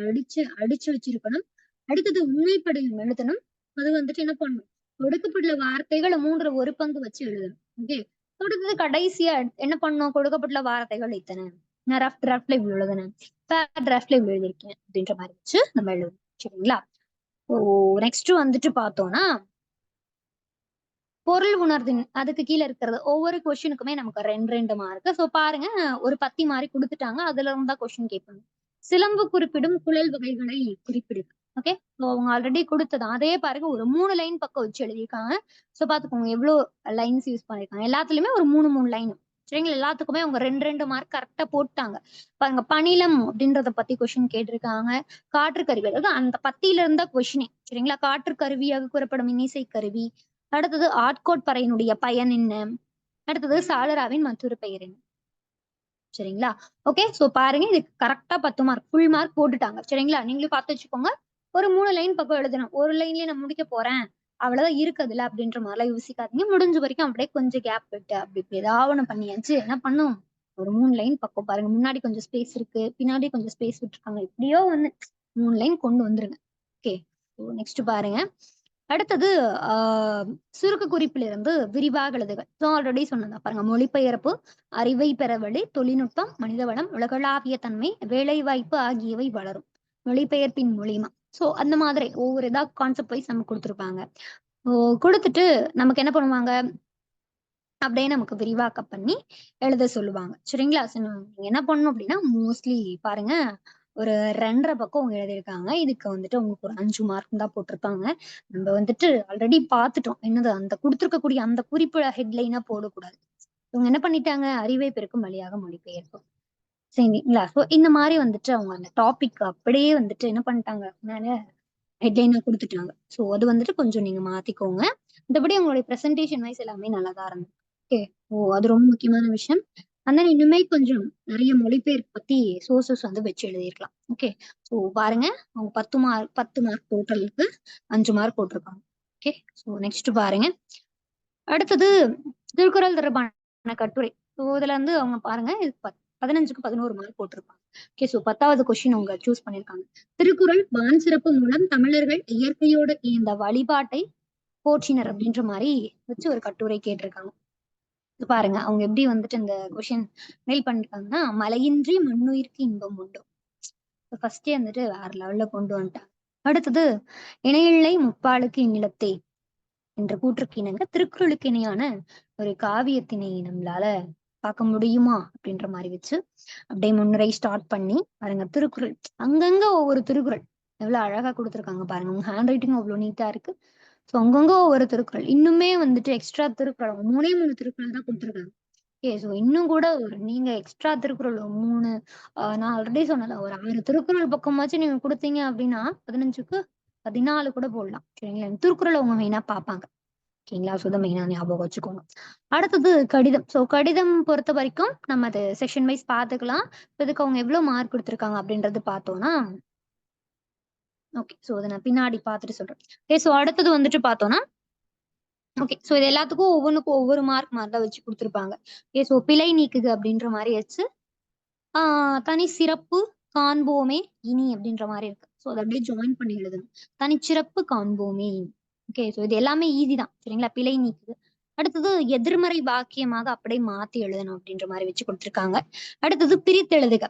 அடிச்சு வச்சிருக்கணும். அடுத்தது உண்மை படிவம் எழுதணும். அது வந்துட்டு என்ன பண்ணணும், கொடுக்கப்பட்டுள்ள வார்த்தைகளை 3ல் 1 பங்கு வச்சு எழுதணும். ஓகே. அடுத்தது கடைசியா என்ன பண்ணணும், கொடுக்கப்பட்டுள்ள வார்த்தைகள் இத்தனை, நான் ரஃப் டிராஃப்ட்ல இவ்வளவு எழுதுனேன், டிராஃப்ட்ல இவ்வளவு எழுதியிருக்கேன் அப்படின்ற மாதிரி வச்சு நம்ம எழுதணும். சரிங்களா? ஓ நெக்ஸ்ட் வந்துட்டு பார்த்தோம்னா பொருள் உணர்தின் அதுக்கு கீழே இருக்கிறது ஒவ்வொரு கொஸ்டினுக்குமே நமக்கு 2 மார்க். சோ பாருங்க, ஒரு 10 மார்க் கொடுத்துட்டாங்க. அதுல இருந்தா கொஸ்டின் கேட்பாங்க. சிலம்பு குறிப்பிடும் குழல் வகைகளை குறிப்பிடுது. ஓகே. சோ அவங்க ஆல்ரெடி கொடுத்தது அதே பாருங்க, ஒரு 3 லைன் பக்கம் வச்சு எழுதியிருக்காங்க. சோ பாத்துக்கோங்க எவ்வளவு லைன்ஸ் யூஸ் பண்ணிருக்காங்க. எல்லாத்துலயுமே ஒரு 3 லைன். சரிங்களா? எல்லாத்துக்குமே அவங்க 2 மார்க் கரெக்டா போட்டாங்க. பாருங்க, பணிலம் அப்படின்றத பத்தி கொஸ்டின் கேட்டிருக்காங்க. காற்று கருவி, அதாவது அந்த 10ல இருந்தா கொஸ்டினே. சரிங்களா? காற்று கருவியாக கூறப்படும் இன்னிசை கருவி. அடுத்தது ஆட்கோட் பறையினுடைய பயன் என்ன? அடுத்தது சாளராவின் மற்றொரு பெயர் என்ன? சரிங்களா? ஓகே. சோ பாருங்க, இது கரெக்டா 10 மார்க் ஃபுல் மார்க் போட்டுட்டாங்க. சரிங்களா? நீங்களும் பார்த்து வச்சுக்கோங்க. ஒரு 3 லைன் பக்கம் எழுதணும். ஒரு லைன்லயே நான் முடிக்க போறேன், அவ்வளவுதான் இருக்குதுல்ல அப்படின்ற மாதிரிலாம் யோசிக்காதீங்க. முடிஞ்ச வரைக்கும் அப்படியே கொஞ்சம் கேப் விட்டு அப்படி இப்படி ஏதாவது ஒண்ணு பண்ணியாச்சு. என்ன பண்ணும், ஒரு 3 லைன் பக்கம் பாருங்க. முன்னாடி கொஞ்சம் ஸ்பேஸ் இருக்கு, பின்னாடி கொஞ்சம் ஸ்பேஸ் விட்டுருக்காங்க. எப்படியோ ஒண்ணு 3 லைன் கொண்டு வந்துருங்க. ஓகே. நெக்ஸ்ட் பாருங்க. அடுத்தது சுருக்க குறிப்பிலிருந்து விரிவாக எழுதுக. ஆல்ரெடி சொன்னதா பாருங்க, மொழிபெயர்ப்பு, அறிவை பெறவழி, தொழில்நுட்பம், மனிதவளம், உலகளாவிய தன்மை, வேலைவாய்ப்பு ஆகியவை வளரும் மொழிபெயர்ப்பின் மூலியமா. சோ அந்த மாதிரி ஒவ்வொரு இதா கான்செப்ட் வைஸ் நமக்கு கொடுத்துருப்பாங்க. கொடுத்துட்டு நமக்கு என்ன பண்ணுவாங்க, அப்படியே நமக்கு விரிவாக்கம் பண்ணி எழுத சொல்லுவாங்க. சரிங்களா? நீங்க என்ன பண்ணணும் அப்படின்னா மோஸ்ட்லி பாருங்க, ஒரு 2 1/2 பக்கம் அவங்க எழுதியிருக்காங்க. இதுக்கு வந்துட்டு உங்களுக்கு ஒரு 5 மார்க் தான் போட்டிருக்காங்க. நம்ம வந்துட்டு ஆல்ரெடி பார்த்துட்டோம். என்னது, அந்த கொடுத்திருக்கக்கூடிய அந்த குறிப்பு ஹெட்லைனா போடக்கூடாது. இவங்க என்ன பண்ணிட்டாங்க, அறிவை பெருக்கும் வழியாக மொழிபெயர்ப்பு. சரிங்களா? ஸோ இந்த மாதிரி வந்துட்டு அவங்க அந்த டாபிக் அப்படியே வந்துட்டு என்ன பண்ணிட்டாங்க, மேல ஹெட்லைனா குடுத்துட்டாங்க. சோ அது வந்துட்டு கொஞ்சம் நீங்க மாத்திக்கோங்க. மத்தபடி உங்களுடைய பிரசன்டேஷன் வைஸ் எல்லாமே நல்லா தான் இருந்தது. ஓகே. அது ரொம்ப முக்கியமான விஷயம். ஆனா இன்னுமே கொஞ்சம் நெறைய மொழிபெயர்ப்பு பத்தி சோர்சஸ் வந்து வச்சு எழுதியிருக்கலாம். ஓகே. சோ பாருங்க, அவங்க 10 மார்க் டோட்டலுக்கு 5 மார்க் போட்டிருக்காங்க. ஓகே. சோ நெக்ஸ்ட் பாருங்க. அடுத்தது திருக்குறள் தொடர்பான கட்டுரை. சோ இதுல வந்து அவங்க பாருங்க, இது 15க்கு 11 மார்க் போட்டிருப்பாங்க. ஓகே. சோ 10வது கொஸ்டின் அவங்க சூஸ் பண்ணிருக்காங்க. திருக்குறள் வான் சிறப்பு மூலம் தமிழர்கள் இயற்கையோடு இந்த வழிபாட்டை போற்றினர் அப்படின்ற மாதிரி வச்சு ஒரு கட்டுரை கேட்டிருக்காங்க. பாருங்க அவங்க எப்படி வந்துட்டு இந்த கொஸ்டின் மெயில் பண்ணிருக்காங்கன்னா, மழையின்றி மண்ணுயிர்க்கு இன்பம் உண்டு. ஃபர்ஸ்டே வந்துட்டு வேற லெவல்ல கொண்டு வந்துட்டாங்க. அடுத்தது இணையில்லை முப்பாலுக்கு இந்நிலத்தே என்ற கூற்றுக்கு இணங்க திருக்குறளுக்கு இணையான ஒரு காவியத்தினை நம்மளால பார்க்க முடியுமா அப்படின்ற மாதிரி வச்சு அப்படியே முன்னுரை ஸ்டார்ட் பண்ணி பாருங்க. திருக்குறள் அங்கங்க ஒவ்வொரு திருக்குறள் எவ்வளவு அழகா கொடுத்துருக்காங்க பாருங்க. உங்க ஹேண்ட் ரைட்டிங் அவ்வளவு நீட்டா இருக்கு. ஸோ அங்கங்க ஒவ்வொரு திருக்குறள் இன்னுமே வந்துட்டு எக்ஸ்ட்ரா திருக்குறள் 3 திருக்குறள் தான் கொடுத்துருக்காங்க. ஓகே, ஸோ இன்னும் கூட நீங்க எக்ஸ்ட்ரா திருக்குறள் 3 நான் ஆல்ரெடி சொன்னல ஒரு 6 திருக்குறள் பக்கமாச்சும் நீங்க கொடுத்தீங்க அப்படின்னா 15க்கு 14 கூட போடலாம். சரிங்களா? திருக்குறள் அவங்க மெயினா பார்ப்பாங்க. ஓகேங்களா? ஸோ இத மெயினா ஞாபகம் வச்சுக்கோங்க. அடுத்தது கடிதம். ஸோ கடிதம் பொறுத்த வரைக்கும் நம்ம அது செக்ஷன் வைஸ் பார்த்துக்கலாம். இதுக்கு அவங்க எவ்வளவு மார்க் கொடுத்துருக்காங்க அப்படின்றது பார்த்தோம்னா, ஓகே. ஸோ அத நான் பின்னாடி பார்த்துட்டு சொல்றேன். ஓகே, ஸோ அடுத்தது வந்துட்டு பார்த்தோம்னா, ஓகே. ஸோ இது எல்லாத்துக்கும் ஒவ்வொன்னுக்கும் ஒவ்வொரு மார்க் மாதிரி தான் வச்சு கொடுத்துருப்பாங்க. ஓகே, ஸோ பிழை நீக்குக அப்படின்ற மாதிரி வச்சு தனி சிறப்பு காண்போமே இனி அப்படின்ற மாதிரி இருக்கு. ஸோ அதை அப்படியே ஜாயின் பண்ணி எழுதணும். தனிச்சிறப்பு காண்போமே இனி. ஓகே, ஸோ இது எல்லாமே ஈஸி தான். சரிங்களா? பிழை நீக்குது. அடுத்தது எதிர்மறை வாக்கியமாக அப்படியே மாத்தி எழுதணும் அப்படின்ற மாதிரி வச்சு கொடுத்துருக்காங்க. அடுத்தது பிரித்தெழுதுக.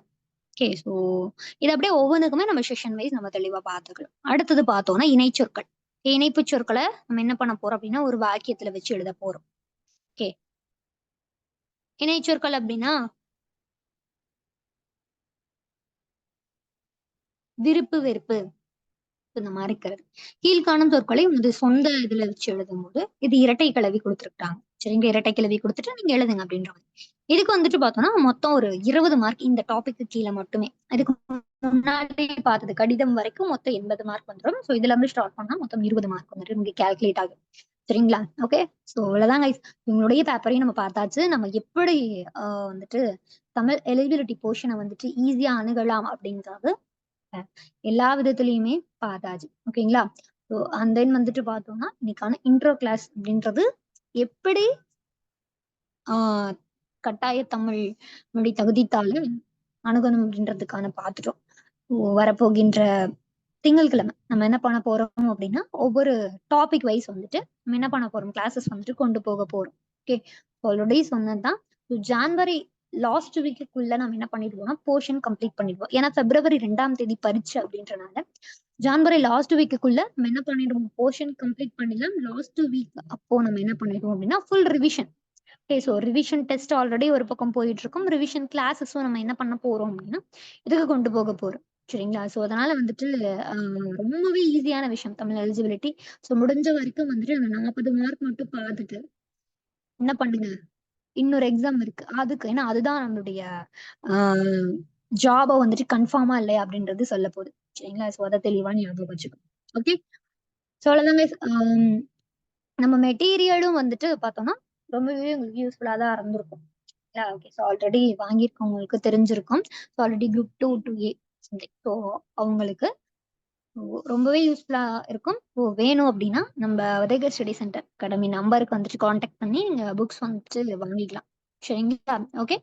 ஓகே, ஸோ இது அப்படியே ஒவ்வொன்றுக்குமே நம்ம செஷன் வைஸ் நம்ம தெளிவா பார்த்துக்கலாம். அடுத்தது பார்த்தோம்னா இணைச்சொற்கள். இணைப்பு சொற்களை நம்ம என்ன பண்ண போறோம் அப்படின்னா ஒரு வாக்கியத்துல வச்சு எழுத போறோம். ஓகே, இணைச்சொற்கள் அப்படின்னா விருப்பு வெறுப்பு இந்த மாதிரி இருக்கிறது. கீழ்காணும் சொற்களை உங்க சொந்த இதுல வச்சு எழுதும் போது இது இரட்டை கிளவி கொடுத்துருக்காங்க. சரிங்க, இரட்டை கிளவி கொடுத்துட்டு நீங்க எழுதுங்க அப்படின்ற மாதிரி. இதுக்கு வந்துட்டு பார்த்தோம்னா மொத்தம் ஒரு 20 மார்க் இந்த டாபிக்கு கீழே மட்டுமே. இதுக்கு முன்னாடி பார்த்தது கடிதம் வரைக்கும் மொத்தம் 80 மார்க் வந்துடும். ஸோ இதுல இருந்து ஸ்டார்ட் பண்ணா மொத்தம் 20 மார்க் வந்துட்டு இங்க கால்குலேட் ஆகும். சரிங்களா? ஓகே, ஸோ இவ்வளவுதான் கைஸ். இவங்களுடைய பேப்பரையும் நம்ம பார்த்தாச்சு. நம்ம எப்படி வந்துட்டு தமிழ் எலிஜிபிலிட்டி போர்ஷனை வந்துட்டு ஈஸியா அணுகலாம் அப்படின்றது எல்லா விதத்துலயுமே பார்த்தாச்சு. ஓகேங்களா? ஸோ அண்ட் தென் வந்துட்டு பார்த்தோம்னா இன்னைக்கான இன்ட்ரோ கிளாஸ் அப்படின்றது எப்படி கட்டாய தமிழ் மொழி தகுதித்தாள் அணுகணும் அப்படின்றதுக்கான பார்த்துட்டோம். வரப்போகின்ற திங்கட்கிழமை நம்ம என்ன பண்ண போறோம் அப்படின்னா ஒவ்வொரு டாபிக் வைஸ் வந்துட்டு நம்ம என்ன பண்ண போறோம் கிளாஸஸ் வந்துட்டு கொண்டு போக போறோம். ஓகே, ஆல்ரெடி சொன்னதுதான். ஜான்வரி லாஸ்ட் வீக்குள்ள நம்ம என்ன பண்ணிடுவோம்னா போர்ஷன் கம்ப்ளீட் பண்ணிடுவோம். ஏன்னா பிப்ரவரி 2ஆம் தேதி பரீட்சை அப்படின்றனால ஜான்வரி லாஸ்ட் வீக்குள்ள நம்ம என்ன பண்ணிடுவோம் போர்ஷன் கம்ப்ளீட் பண்ணிடலாம். லாஸ்ட் வீக் அப்போ நம்ம என்ன பண்ணிடுவோம் அப்படின்னா full revision. Okay, so revision test already ஒரு பக்கம் போயிட்டு இருக்கும். ரிவிஷன் கிளாஸஸும் நம்ம என்ன பண்ண போறோம் அப்படின்னா இதுக்கு கொண்டு போக போறோம். சரிங்களா? ஸோ அதனால வந்துட்டு ரொம்பவே ஈஸியான விஷயம் தமிழ் எலிஜிபிலிட்டி. ஸோ முடிஞ்ச வரைக்கும் வந்துட்டு அந்த 40 மார்க் மட்டும் பார்த்துட்டு என்ன பண்ணுங்க, இன்னொரு எக்ஸாம் இருக்கு அதுக்கு. ஏன்னா அதுதான் நம்மளுடைய ஜாபை வந்துட்டு கன்ஃபார்மா இல்லையா அப்படின்றது சொல்ல போகுது. சரிங்களா? ஸோ அதை தெளிவா ஞாபகம் வச்சுக்கணும். ஓகே, ஸோ அவ்வளோதாங்க. நம்ம மெட்டீரியலும் வந்துட்டு பார்த்தோம்னா ரொம்பவே உங்களுக்கு யூஸ்ஃபுல்லா தான் இருந்திருக்கும். ஓகே, ஸோ ஆல்ரெடி வாங்கியிருக்கவங்களுக்கு தெரிஞ்சிருக்கும். So already group 2 to A something. So அவங்களுக்கு ரொம்பவே யூஸ்ஃபுல்லா இருக்கும். ஸோ வேணும் அப்படின்னா நம்ம உதயகர் ஸ்டடி சென்டர் அகாடமி நம்பருக்கு வந்துட்டு காண்டாக்ட் பண்ணி நீங்க புக்ஸ் வந்துட்டு வாங்கிக்கலாம். சரிங்களா? Okay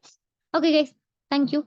okay guys, thank you.